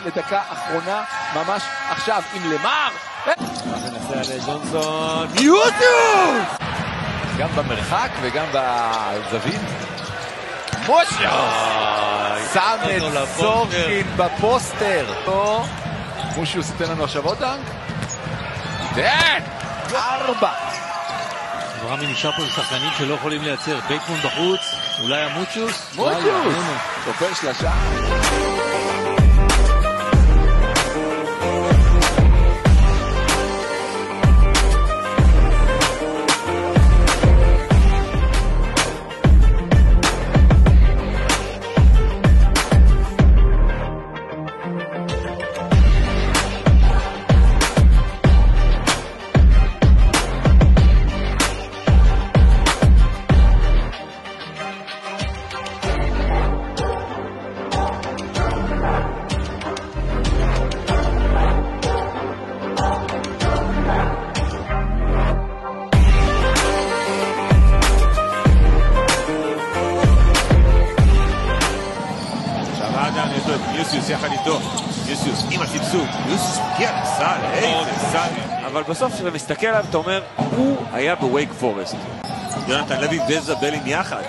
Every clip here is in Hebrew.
לדקה אחרונה ממש עכשיו עם למר מנסה על ג'ונסון יוטיוב גם במרחק וגם בזווית מושיו שם את סורקין בפוסטר מושיוס ייתן לנו עכשיו עוד דנק ייתן 4 רמי נשאר פה לשחקנים שלא יכולים לייצר בייקמון בחוץ אולי המוצ'וס סופר שלשה יוסיוס יחד איתו, יוסיוס עם הסבסוד, יוסיוס מגיע לסל, איזה סל. אבל בסוף כשאתה מסתכל עליו אתה אומר, הוא היה בווייק פורסט. יונתן לוי וזבלין יחד,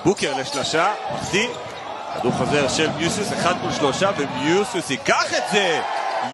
בוקר לשלשה, מחטיא, כדור חוזר של יוסיוס, 1 מול 3, ויוסיוס ייקח את זה!